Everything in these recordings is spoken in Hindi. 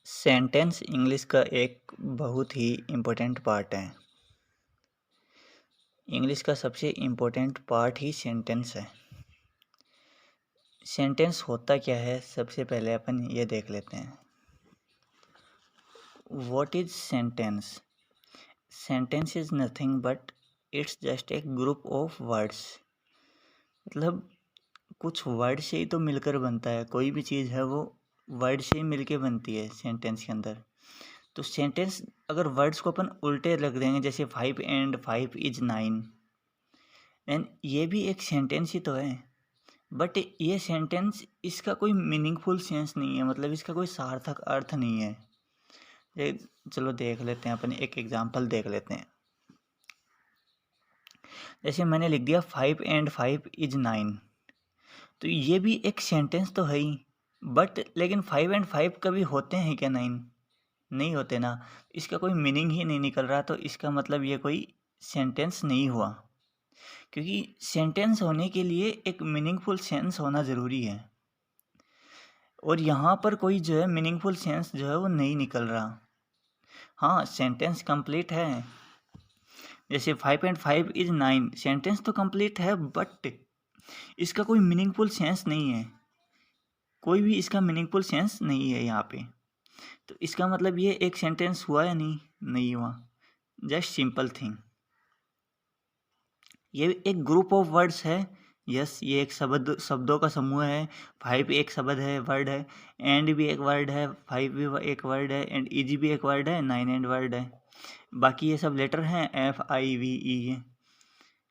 सेंटेंस इंग्लिश का एक बहुत ही इम्पोर्टेंट पार्ट है। इंग्लिश का सबसे इम्पोर्टेंट पार्ट ही सेंटेंस है। सेंटेंस होता क्या है, सबसे पहले अपन ये देख लेते हैं। What is sentence? Sentence is nothing but it's just a group of words. मतलब कुछ वर्ड से ही तो मिलकर बनता है। कोई भी चीज़ है वो वर्ड से ही मिलके बनती है सेंटेंस के अंदर। तो सेंटेंस अगर वर्ड्स को अपन उल्टे रख देंगे, जैसे 5 एंड 5 इज 9, एंड ये भी एक सेंटेंस ही तो है। बट ये सेंटेंस, इसका कोई मीनिंगफुल सेंस नहीं है, मतलब इसका कोई सार्थक अर्थ नहीं है। ये चलो देख लेते हैं, अपन एक एग्जांपल देख लेते हैं। जैसे मैंने लिख दिया 5 एंड 5 इज 9, तो ये भी एक सेंटेंस तो है ही, बट लेकिन 5 एंड 5 कभी होते हैं क्या 9? नहीं होते ना। इसका कोई मीनिंग ही नहीं निकल रहा, तो इसका मतलब ये कोई सेंटेंस नहीं हुआ। क्योंकि सेंटेंस होने के लिए एक मीनिंगफुल सेंस होना ज़रूरी है, और यहाँ पर कोई जो है मीनिंगफुल सेंस जो है वो नहीं निकल रहा। हाँ, सेंटेंस कंप्लीट है। जैसे 5 एंड 5 इज 9, सेंटेंस तो कंप्लीट है, बट इसका कोई मीनिंगफुल सेंस नहीं है। कोई भी इसका मीनिंगफुल सेंस नहीं है यहाँ पे। तो इसका मतलब ये एक सेंटेंस हुआ या नहीं? नहीं हुआ। Just simple thing. ये एक ग्रुप ऑफ वर्ड्स है। यस, ये एक शब्दों का समूह है। 5 एक शब्द है, वर्ड है। एंड भी एक वर्ड है, 5 भी एक वर्ड है, एंड इजी भी एक वर्ड है, 9 एंड वर्ड है। बाकी ये सब लेटर हैं, FIVE है।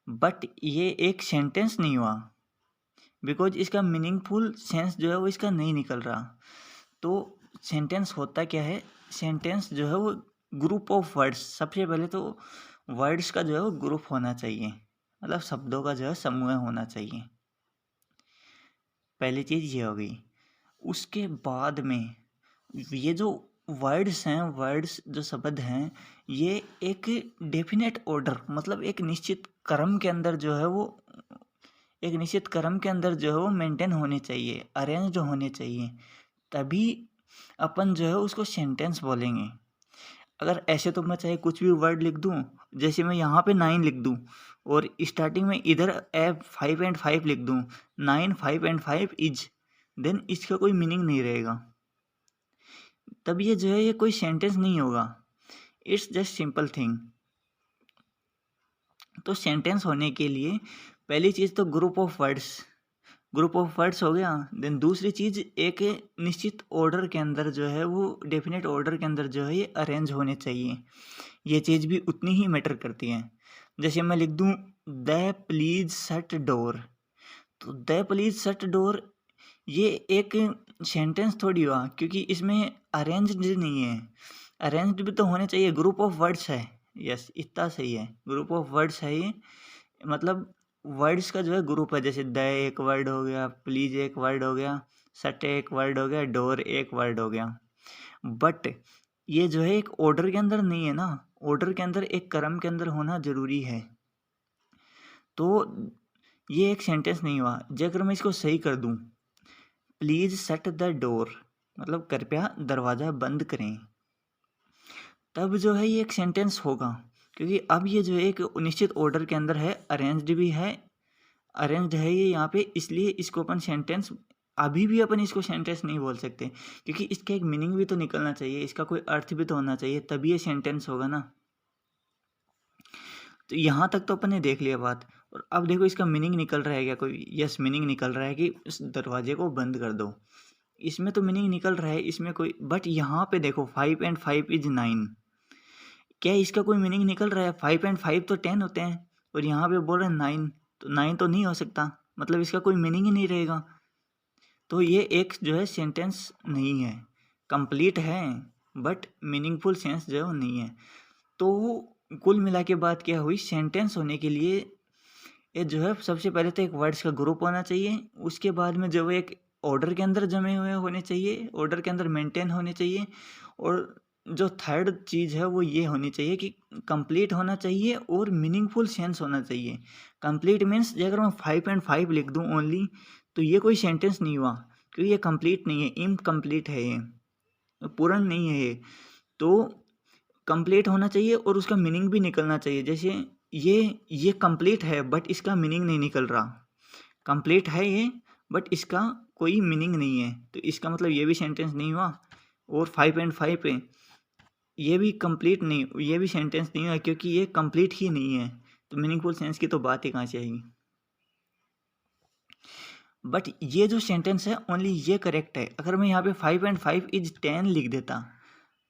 बट ये एक सेंटेंस नहीं हुआ, बिकॉज इसका मीनिंगफुल सेंस जो है वो इसका नहीं निकल रहा। तो सेंटेंस होता क्या है? सेंटेंस जो है वो ग्रुप ऑफ वर्ड्स। सबसे पहले तो वर्ड्स का जो है वो ग्रुप होना चाहिए, मतलब शब्दों का जो है समूह होना चाहिए। पहली चीज़ ये हो गई। उसके बाद में ये जो वर्ड्स हैं, वर्ड्स जो शब्द हैं, ये एक डेफिनेट ऑर्डर, मतलब एक निश्चित क्रम के अंदर जो है वो, एक निश्चित क्रम के अंदर जो है वो मेंटेन होने चाहिए, अरेंज होने चाहिए। तभी अपन जो है उसको सेंटेंस बोलेंगे। अगर ऐसे तो मैं चाहे कुछ भी वर्ड लिख दूँ, जैसे मैं यहाँ पे 9 लिख दूँ और स्टार्टिंग में इधर 5 एंड 5 लिख दूँ, 9 5 एंड 5 इज, देन इसका कोई मीनिंग नहीं रहेगा। तब ये जो है ये कोई सेंटेंस नहीं होगा। It's just simple thing. तो सेंटेंस होने के लिए पहली चीज़ तो ग्रुप ऑफ वर्ड्स हो गया। देन दूसरी चीज़, एक निश्चित ऑर्डर के अंदर जो है वो, डेफिनेट ऑर्डर के अंदर जो है ये अरेंज होने चाहिए। ये चीज़ भी उतनी ही मैटर करती है। जैसे मैं लिख दूँ द प्लीज शट डोर, तो द प्लीज शट डोर ये एक सेंटेंस थोड़ी हुआ, क्योंकि इसमें अरेंज्ड नहीं है। अरेंज्ड भी तो होने चाहिए, ग्रुप ऑफ वर्ड्स है। यस, इतना सही है, ग्रुप ऑफ वर्ड्स है ये। मतलब वर्ड्स का जो है ग्रुप है। जैसे द एक वर्ड हो गया, प्लीज एक वर्ड हो गया, सट एक वर्ड हो गया, डोर एक वर्ड हो गया। बट ये जो है एक ऑर्डर के अंदर नहीं है ना। ऑर्डर के अंदर, एक क्रम के अंदर होना जरूरी है। तो ये एक सेंटेंस नहीं हुआ। अगर मैं इसको सही कर दूं, प्लीज शट द डोर, मतलब कृपया दरवाज़ा बंद करें, तब जो है ये एक सेंटेंस होगा। क्योंकि अब ये जो है एक निश्चित ऑर्डर के अंदर है, अरेंज्ड भी है, अरेंज्ड है ये यहाँ पे, इसलिए इसको अपन सेंटेंस, अभी भी अपन इसको सेंटेंस नहीं बोल सकते, क्योंकि इसका एक मीनिंग भी तो निकलना चाहिए, इसका कोई अर्थ भी तो होना चाहिए, तभी ये सेंटेंस होगा ना। तो यहाँ तक तो अपन ने देख लिया बात। और अब देखो इसका मीनिंग निकल रहा है क्या कोई? यस, मीनिंग निकल रहा है कि उस दरवाजे को बंद कर दो। इसमें तो मीनिंग निकल रहा है, इसमें कोई, बट यहाँ पे देखो 5 एंड 5 इज 9, क्या इसका कोई मीनिंग निकल रहा है? 5 एंड 5 तो 10 होते हैं, और यहाँ पे बोल रहे हैं 9, तो 9 तो नहीं हो सकता, मतलब इसका कोई मीनिंग ही नहीं रहेगा। तो ये एक जो है सेंटेंस नहीं है, कंप्लीट है, बट मीनिंगफुल सेंस जो है वो नहीं है। तो कुल मिला के बात क्या हुई? सेंटेंस होने के लिए ये जो है सबसे पहले तो एक वर्ड्स का ग्रुप होना चाहिए, उसके बाद में जो है एक ऑर्डर के अंदर जमे हुए होने चाहिए, ऑर्डर के अंदर मेंटेन होने चाहिए, और जो थर्ड चीज़ है वो ये होनी चाहिए कि कंप्लीट होना चाहिए और मीनिंगफुल सेंस होना चाहिए। कंप्लीट मीन्स अगर मैं 5 एंड 5 लिख दूँ ओनली, तो ये कोई सेंटेंस नहीं हुआ, क्योंकि ये कंप्लीट नहीं है, इनकम्प्लीट है ये। पूर्ण नहीं है ये, तो कंप्लीट होना चाहिए और उसका मीनिंग भी निकलना चाहिए। जैसे ये कंप्लीट है बट इसका मीनिंग नहीं निकल रहा, कंप्लीट है ये बट इसका कोई मीनिंग नहीं है, तो इसका मतलब ये भी सेंटेंस नहीं हुआ। और 5.5 पे ये भी कंप्लीट नहीं, ये भी सेंटेंस नहीं हुआ क्योंकि ये कंप्लीट ही नहीं है, तो मीनिंगफुल सेंस की तो बात ही कहाँ से आएगी। बट ये जो सेंटेंस है ओनली ये करेक्ट है। अगर मैं यहाँ पे 5.5 इज 10 लिख देता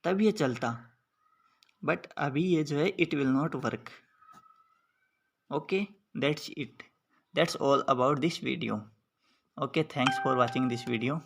तब ये चलता, बट अभी ये जो है it will not work. Okay, that's it, that's all about this video. Okay, thanks for watching this video.